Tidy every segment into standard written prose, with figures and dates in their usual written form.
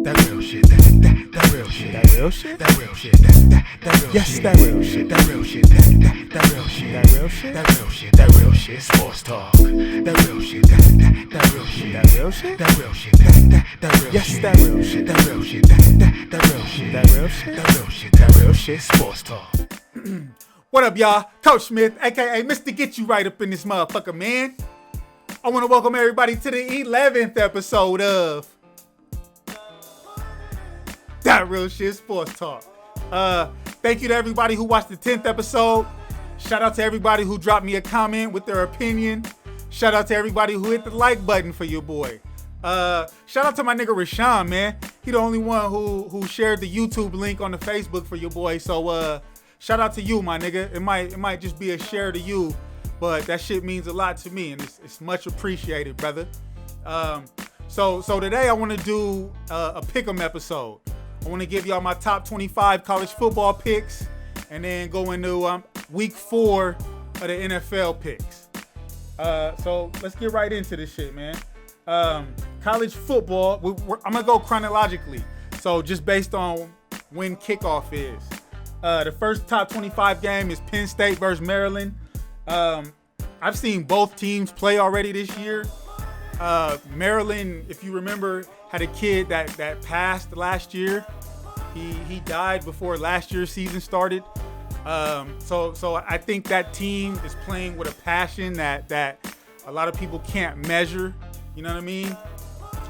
That real shit, that real shit, that real shit, that real shit, that real Yes, shit, that real shit, that real shit, that real shit, that real shit, that real shit, that real shit, sports talk. That real shit, that real shit, that real shit, that real shit, that real yes, shit, that real shit, that real shit, that real shit, that real shit, that real shit, that real shit, sports talk. What up, y'all? Coach Smith, aka Mr. Get You Right up in this motherfucker, man. I want to welcome everybody to the 11th episode of That Real Shit Sports Talk. Thank you to everybody who watched the 10th episode. Shout out to everybody who dropped me a comment with their opinion. Shout out to everybody who hit the like button for your boy. Shout out to my nigga Rashawn, man. He the only one who shared the YouTube link on the Facebook for your boy. So shout out to you, my nigga. It might just be a share to you, but that shit means a lot to me, and it's much appreciated, brother. So today I want to do a pick'em episode. I want to give y'all my top 25 college football picks, and then go into week 4 of the NFL picks. So let's get right into this shit, man. College football, I'm gonna go chronologically. So just based on when kickoff is. The first top 25 game is Penn State versus Maryland. I've seen both teams play already this year. Maryland, if you remember, had a kid that passed last year. He died before last year's season started. So I think that team is playing with a passion that a lot of people can't measure. You know what I mean?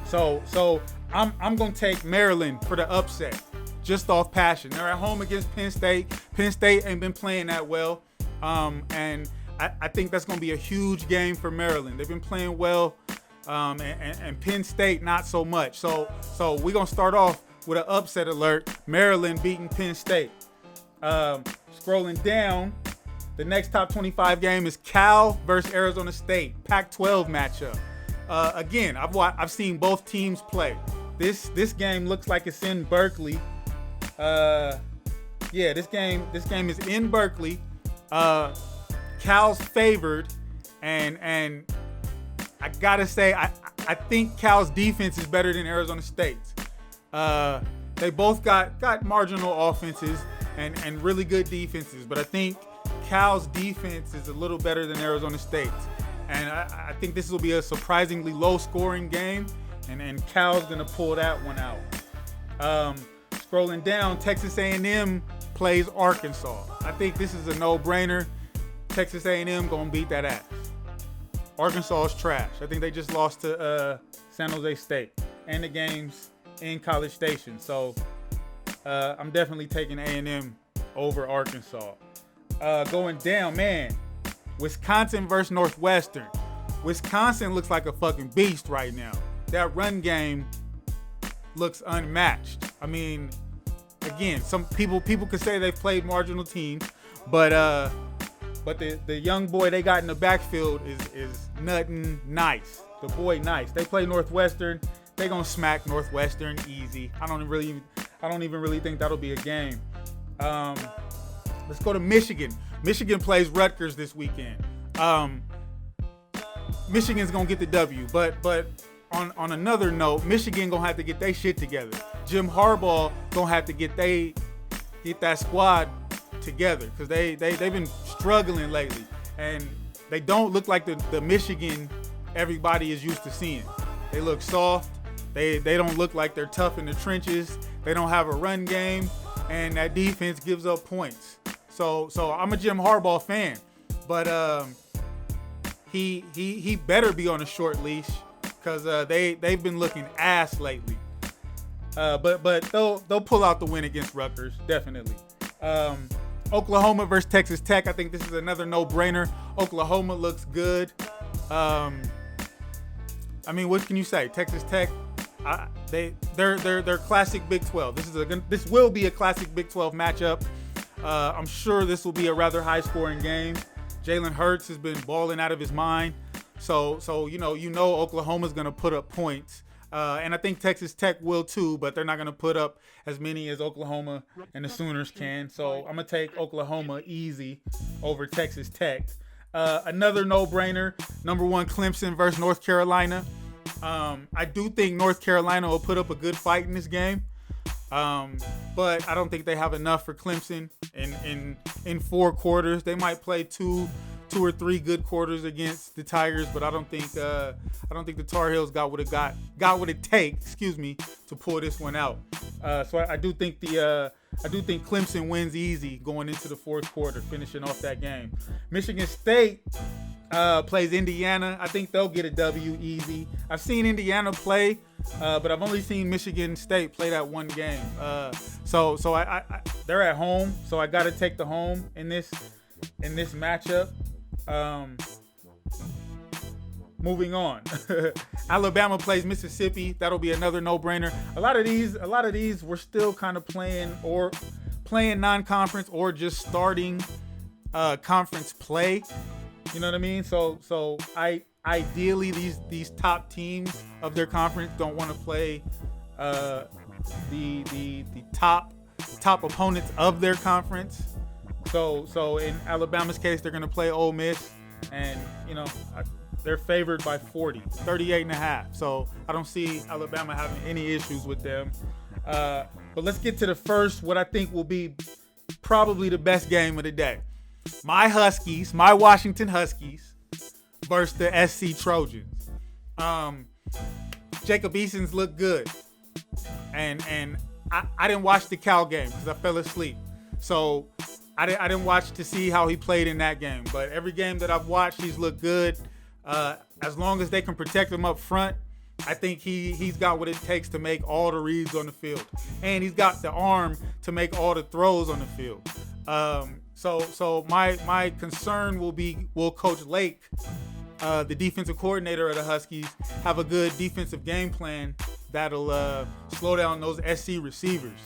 So I'm gonna take Maryland for the upset, just off passion. They're at home against Penn State. Penn State ain't been playing that well, and I think that's gonna be a huge game for Maryland. They've been playing well, and Penn State not so much. So we're gonna start off with an upset alert: Maryland beating Penn State. Scrolling down, the next top 25 game is Cal versus Arizona State, Pac-12 matchup. Again, I've seen both teams play. This game looks like it's in Berkeley. This game is in Berkeley. Cal's favored, and I gotta say I think Cal's defense is better than Arizona State's. They both got marginal offenses and really good defenses, but I think Cal's defense is a little better than Arizona State's. And I think this will be a surprisingly low-scoring game, and Cal's gonna pull that one out. Scrolling down, Texas A&M plays Arkansas. I think this is a no-brainer. Texas A&M gonna beat that ass. Arkansas is trash. I think they just lost to San Jose State, and the game's in College Station. So I'm definitely taking A&M over Arkansas. Going down, man. Wisconsin versus Northwestern. Wisconsin looks like a fucking beast right now. That run game looks unmatched. I mean, again, some people could say they've played marginal teams, but the young boy they got in the backfield is nothing nice. The boy nice. They play Northwestern. They gonna smack Northwestern easy. I don't even really think that'll be a game. Let's go to Michigan. Michigan plays Rutgers this weekend. Michigan's gonna get the W, but on another note, Michigan gonna have to get their shit together. Jim Harbaugh gonna have to get that squad together, because they've been struggling lately, and they don't look like the Michigan everybody is used to seeing. They look soft. They don't look like they're tough in the trenches. They don't have a run game, and that defense gives up points. So I'm a Jim Harbaugh fan, but he better be on a short leash, because they've been looking ass lately. But they'll pull out the win against Rutgers, definitely. Oklahoma versus Texas Tech. I think this is another no-brainer. Oklahoma looks good. I mean, what can you say? Texas Tech, they're classic Big 12. This will be a classic Big 12 matchup. I'm sure this will be a rather high-scoring game. Jalen Hurts has been balling out of his mind, so you know Oklahoma's gonna put up points, and I think Texas Tech will too, but they're not gonna put up as many as Oklahoma and the Sooners can. So I'm gonna take Oklahoma easy over Texas Tech. Another no-brainer, number 1 Clemson versus North Carolina. I do think North Carolina will put up a good fight in this game. But I don't think they have enough for Clemson in 4 quarters. They might play two or three good quarters against the Tigers, but I don't think the Tar Heels got what it takes, to pull this one out. So I do think Clemson wins easy going into the 4th quarter, finishing off that game. Michigan State plays Indiana. I think they'll get a W easy. I've seen Indiana play, but I've only seen Michigan State play that one game. So they're at home, so I got to take the home in this matchup. Moving on. Alabama plays Mississippi. That'll be another no-brainer. A lot of these we're still kind of playing non-conference or just starting conference play. You know what I mean? So ideally these top teams of their conference don't want to play the top opponents of their conference. So in Alabama's case, they're going to play Ole Miss, and they're favored by 38.5. So I don't see Alabama having any issues with them. But let's get to the first, what I think will be probably the best game of the day. My Washington Huskies versus the SC Trojans. Jacob Eason's look good, and I didn't watch the Cal game because I fell asleep. So I didn't watch to see how he played in that game. But every game that I've watched, he's looked good. As long as they can protect him up front, I think he's got what it takes to make all the reads on the field, and he's got the arm to make all the throws on the field. So my concern will Coach Lake, the defensive coordinator of the Huskies, have a good defensive game plan that'll slow down those SC receivers.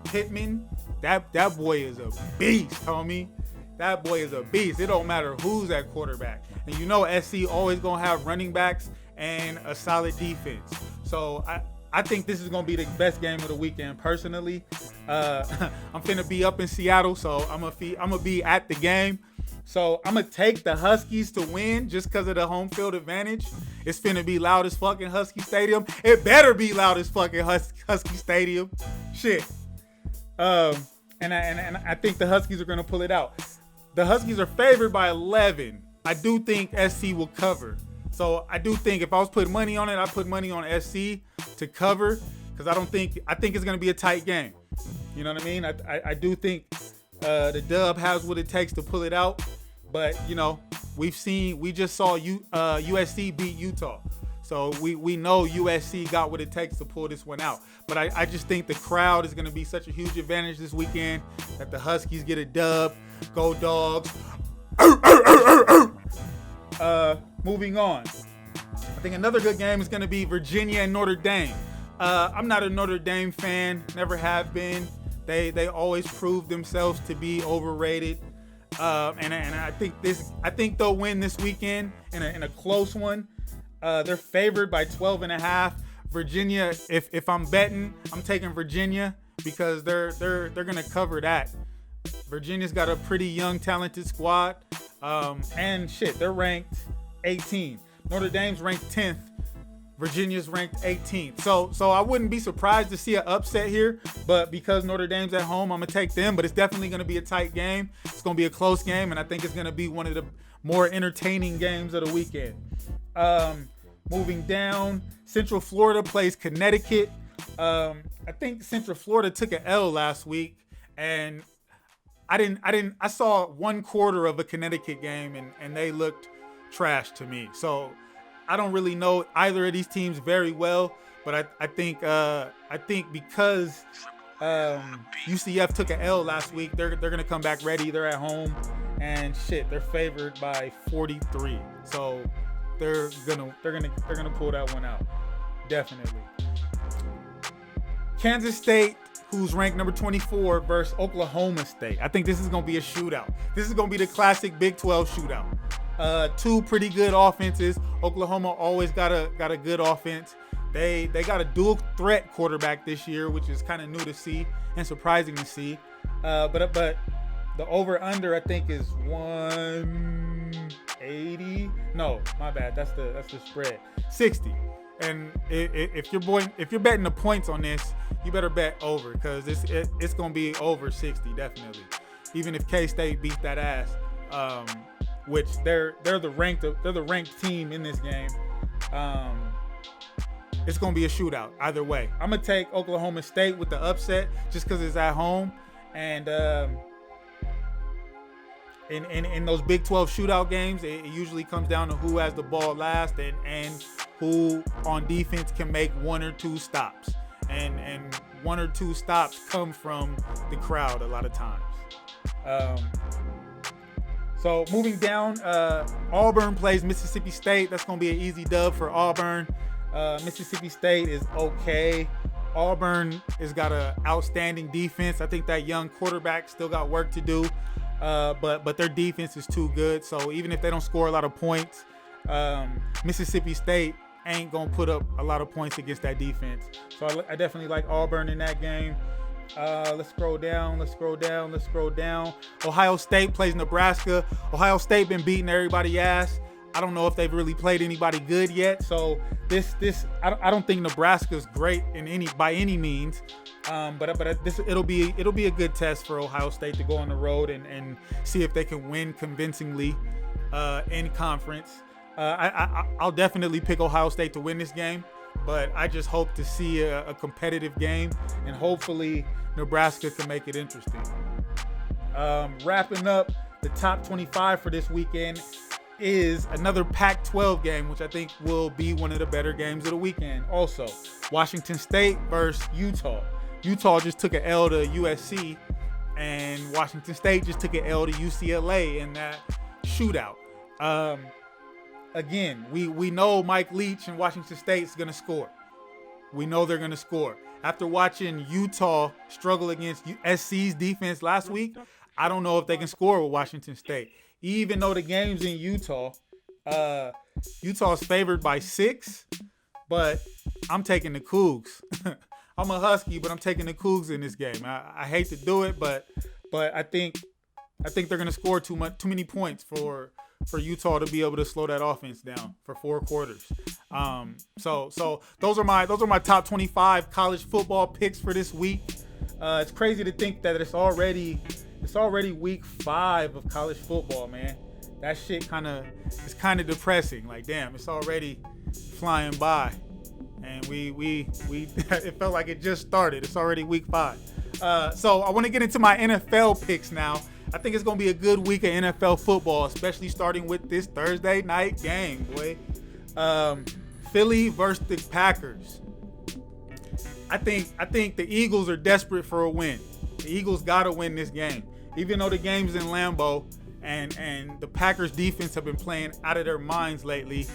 Pittman, that boy is a beast, homie. That boy is a beast. It don't matter who's at quarterback. And SC always gonna have running backs and a solid defense. So I think this is gonna be the best game of the weekend. Personally, I'm finna be up in Seattle, so I'm gonna be at the game. So I'm gonna take the Huskies to win just because of the home field advantage. It's finna be loud as fucking Husky Stadium. It better be loud as fucking Husky Stadium. Shit. And I think the Huskies are gonna pull it out. The Huskies are favored by 11. I do think SC will cover. So I do think if I was putting money on it, I'd put money on SC to cover, because I think it's going to be a tight game. You know what I mean? I do think the dub has what it takes to pull it out. But, we just saw USC beat Utah. So we know USC got what it takes to pull this one out. But I just think the crowd is going to be such a huge advantage this weekend that the Huskies get a dub. Go Dogs. Moving on. I think another good game is going to be Virginia and Notre Dame. I'm not a Notre Dame fan, never have been. They always prove themselves to be overrated. And I think they'll win this weekend in a close one. They're favored by 12.5. Virginia, if I'm betting, I'm taking Virginia because they're gonna cover that. Virginia's got a pretty young, talented squad. And they're ranked 18. Notre Dame's ranked 10th. Virginia's ranked 18th. So I wouldn't be surprised to see an upset here, but because Notre Dame's at home, I'm gonna take them. But it's definitely gonna be a tight game. It's gonna be a close game, and I think it's gonna be one of the more entertaining games of the weekend. Moving down, Central Florida plays Connecticut. I think Central Florida took an L last week, and I saw 1/4 of a Connecticut game, and they looked trash to me. So I don't really know either of these teams very well, but I think because UCF took an L last week, they're gonna come back ready. They're at home, and they're favored by 43. So they're gonna pull that one out, definitely. Kansas State, who's ranked number 24, versus Oklahoma State. I think this is gonna be a shootout. This is gonna be the classic Big 12 shootout. Two pretty good offenses. Oklahoma always got a good offense. They got a dual threat quarterback this year, which is kind of new to see and surprising to see. But the over under I think is 180. No, my bad. That's the spread. 60. And if you're betting the points on this, you better bet over, because it's gonna be over 60 definitely. Even if K-State beat that ass, which they're the ranked team in this game. It's gonna be a shootout either way. I'm gonna take Oklahoma State with the upset just because it's at home, and in those Big 12 shootout games, it usually comes down to who has the ball last and who on defense can make one or two stops, and one or two stops come from the crowd a lot of times. So moving down, Auburn plays Mississippi State. That's gonna be an easy dub for Auburn. Mississippi State is okay. Auburn has got an outstanding defense. I think that young quarterback still got work to do, but their defense is too good. So even if they don't score a lot of points, Mississippi State ain't gonna put up a lot of points against that defense. So I definitely like Auburn in that game. Let's scroll down. Ohio State plays Nebraska. Ohio State been beating everybody's ass. I don't know if they've really played anybody good yet. So I don't think Nebraska's great by any means. But it'll be a good test for Ohio State to go on the road and see if they can win convincingly in conference. I'll definitely pick Ohio State to win this game, but I just hope to see a competitive game, and hopefully Nebraska can make it interesting. Wrapping up the top 25 for this weekend is another Pac-12 game, which I think will be one of the better games of the weekend. Also, Washington State versus Utah. Utah just took an L to USC, and Washington State just took an L to UCLA in that shootout. Again, we know Mike Leach and Washington State is going to score. We know they're going to score. After watching Utah struggle against SC's defense last week, I don't know if they can score with Washington State. Even though the game's in Utah, Utah's favored by 6, but I'm taking the Cougs. I'm a Husky, but I'm taking the Cougs in this game. I hate to do it, but I think they're gonna score too many points for Utah to be able to slow that offense down for 4 quarters. So those are my top 25 college football picks for this week. It's crazy to think that it's already week 5 of college football, man. That shit is kind of depressing. Like, damn, it's already flying by, and we it felt like it just started. It's already week 5. So I want to get into my NFL picks now. I think it's gonna be a good week of NFL football, especially starting with this Thursday night game, boy. Philly versus the Packers. I think the Eagles are desperate for a win. The Eagles gotta win this game, even though the game's in Lambeau, and the Packers defense have been playing out of their minds lately.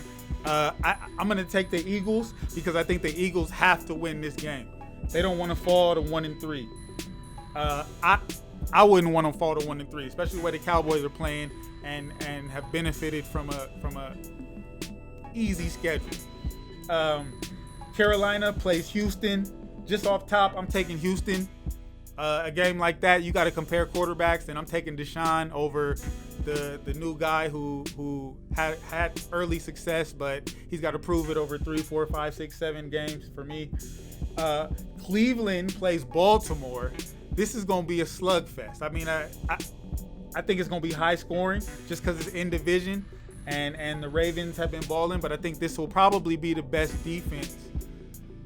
I'm gonna take the Eagles because I think the Eagles have to win this game. They don't want to fall to 1-3. I wouldn't want to fall to 1-3, especially the way the Cowboys are playing and have benefited from a easy schedule. Carolina plays Houston. Just off top, I'm taking Houston. A game like that, you got to compare quarterbacks, and I'm taking Deshaun over the new guy who had early success, but he's got to prove it over 3, 4, 5, 6, 7 games for me. Cleveland plays Baltimore. This is going to be a slugfest. I mean, I think it's going to be high scoring just because it's in division, and the Ravens have been balling, but I think this will probably be the best defense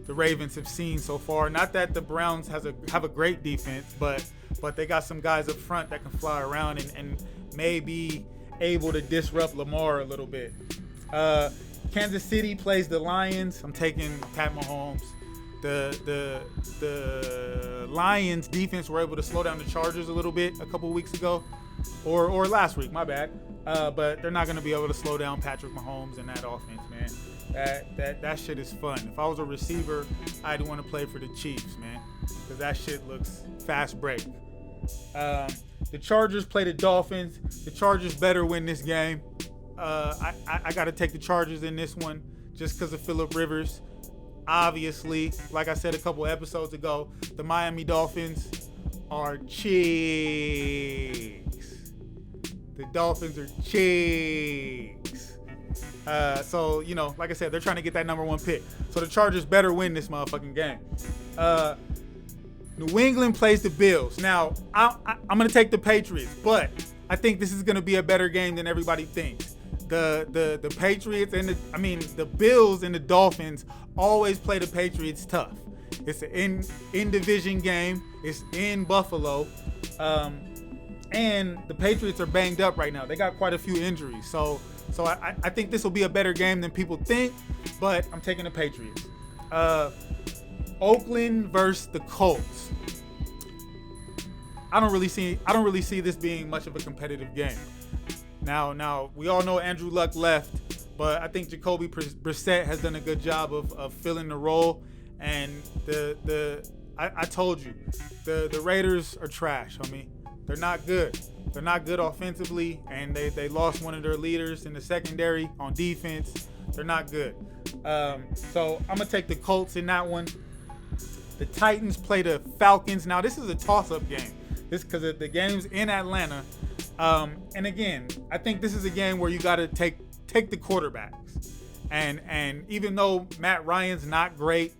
the Ravens have seen so far. Not that the Browns have a great defense, but they got some guys up front that can fly around and may be able to disrupt Lamar a little bit. Kansas City plays the Lions. I'm taking Pat Mahomes. The Lions defense were able to slow down the Chargers a little bit a couple weeks ago, or last week, my bad. But they're not going to be able to slow down Patrick Mahomes and that offense, man. That shit is fun. If I was a receiver, I'd want to play for the Chiefs, man, because that shit looks fast break. The Chargers play the Dolphins. The Chargers better win this game. I got to take the Chargers in this one just because of Phillip Rivers. Obviously, like I said a couple episodes ago, the Miami Dolphins are cheeks. The Dolphins are cheeks. So, like I said, they're trying to get that number 1 pick. So the Chargers better win this motherfucking game. New England plays the Bills. Now, I'm going to take the Patriots, but I think this is going to be a better game than everybody thinks. The Patriots and the Bills and the Dolphins always play the Patriots tough. It's an in-division game. It's in Buffalo. And the Patriots are banged up right now. They got quite a few injuries. So I think this will be a better game than people think, but I'm taking the Patriots. Oakland versus the Colts. I don't really see this being much of a competitive game. Now we all know Andrew Luck left, but I think Jacoby Brissett has done a good job of filling the role. And I told you, the Raiders are trash, homie. They're not good. They're not good offensively, and they lost one of their leaders in the secondary on defense. They're not good. So I'm gonna take the Colts in that one. The Titans play the Falcons. Now this is a toss-up game. This because the game's in Atlanta. And again, I think this is a game where you got to take the quarterbacks. And even though Matt Ryan's not great,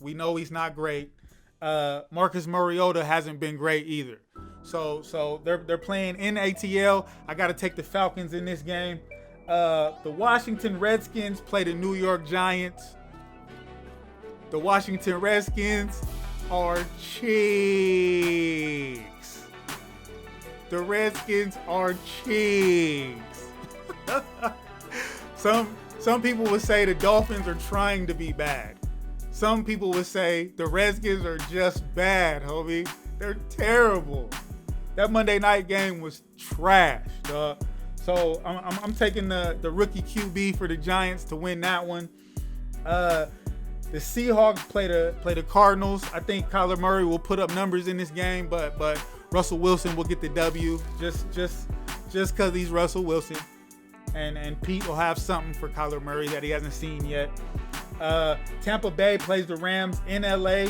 we know he's not great. Marcus Mariota hasn't been great either. So they're playing in ATL. I got to take the Falcons in this game. The Washington Redskins play the New York Giants. The Washington Redskins are cheeks. The Redskins are cheeks. Some people would say the Dolphins are trying to be bad. Some people would say the Redskins are just bad, homie. They're terrible. That Monday night game was trash, dog. So I'm taking the rookie QB for the Giants to win that one. The Seahawks play the Cardinals. I think Kyler Murray will put up numbers in this game, but Russell Wilson will get the W just because he's Russell Wilson. And Pete will have something for Kyler Murray that he hasn't seen yet. Tampa Bay plays the Rams in LA.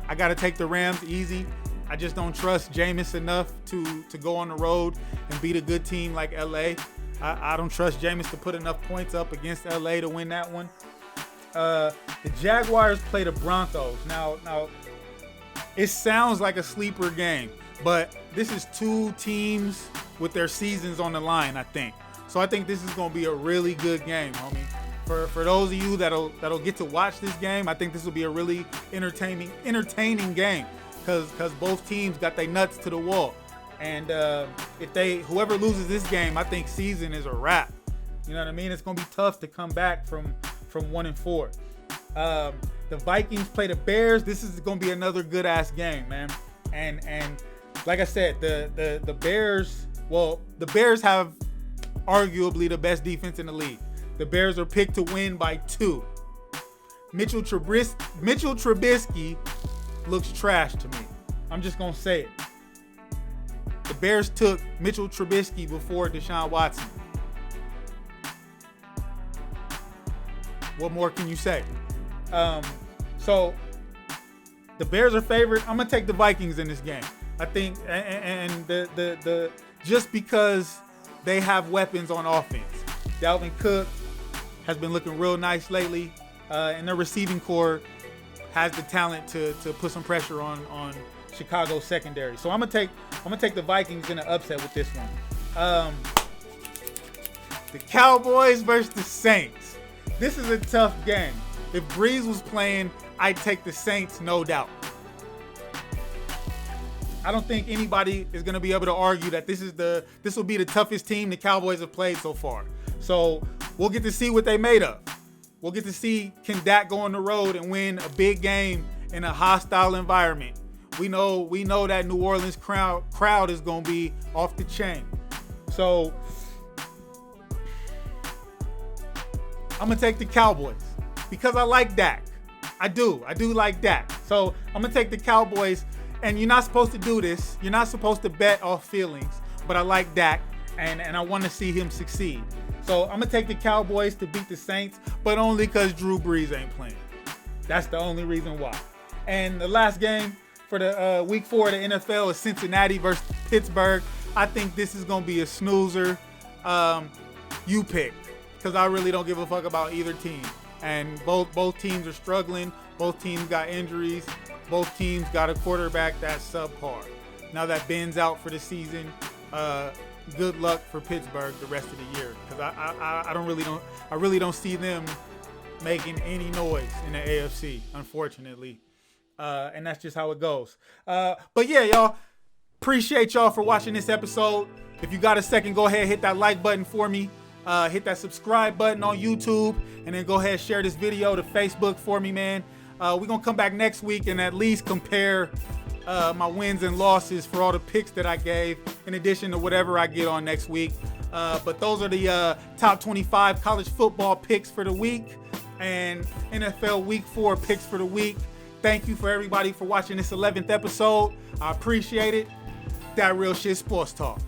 I got to take the Rams easy. I just don't trust Jameis enough to go on the road and beat a good team like LA. I don't trust Jameis to put enough points up against LA to win that one. The Jaguars play the Broncos. Now, it sounds like a sleeper game, but this is two teams with their seasons on the line, I think. So I think this is going to be a really good game, homie. For those of you that'll get to watch this game, I think this will be a really entertaining game because both teams got their nuts to the wall. And whoever loses this game, I think season is a wrap. You know what I mean? It's going to be tough to come back from 1-4. The Vikings play the Bears. This is going to be another good ass game, man. And like I said, the Bears. Well, the Bears have arguably the best defense in the league. The Bears are picked to win by 2. Mitchell Trubisky looks trash to me. I'm just gonna say it. The Bears took Mitchell Trubisky before Deshaun Watson. What more can you say? So the Bears are favored. I'm gonna take the Vikings in this game. I think, and the just because they have weapons on offense. Dalvin Cook has been looking real nice lately, and their receiving core has the talent to put some pressure on Chicago's secondary. So I'm gonna take the Vikings in an upset with this one. The Cowboys versus the Saints. This is a tough game. If Breeze was playing, I'd take the Saints, no doubt. I don't think anybody is going to be able to argue that this will be the toughest team the Cowboys have played so far. So we'll get to see what they made of. We'll get to see, can Dak go on the road and win a big game in a hostile environment. We know that New Orleans crowd is going to be off the chain. So I'm going to take the Cowboys because I like Dak. I do like Dak. So I'm going to take the Cowboys. And you're not supposed to do this. You're not supposed to bet off feelings. But I like Dak, and I want to see him succeed. So I'm going to take the Cowboys to beat the Saints, but only because Drew Brees ain't playing. That's the only reason why. And the last game for the Week 4 of the NFL is Cincinnati versus Pittsburgh. I think this is going to be a snoozer. You pick. because I really don't give a fuck about either team. And both teams are struggling. Both teams got injuries. Both teams got a quarterback that's subpar. Now that Ben's out for the season, good luck for Pittsburgh the rest of the year, because I really don't see them making any noise in the AFC, unfortunately. And that's just how it goes. But yeah, y'all, appreciate y'all for watching this episode. If you got a second, go ahead, hit that like button for me. Hit that subscribe button on YouTube, and then go ahead, share this video to Facebook for me, man. We're going to come back next week and at least compare my wins and losses for all the picks that I gave, in addition to whatever I get on next week. But those are the top 25 college football picks for the week and NFL Week 4 picks for the week. Thank you for everybody for watching this 11th episode. I appreciate it. That Real Shit Sports Talk.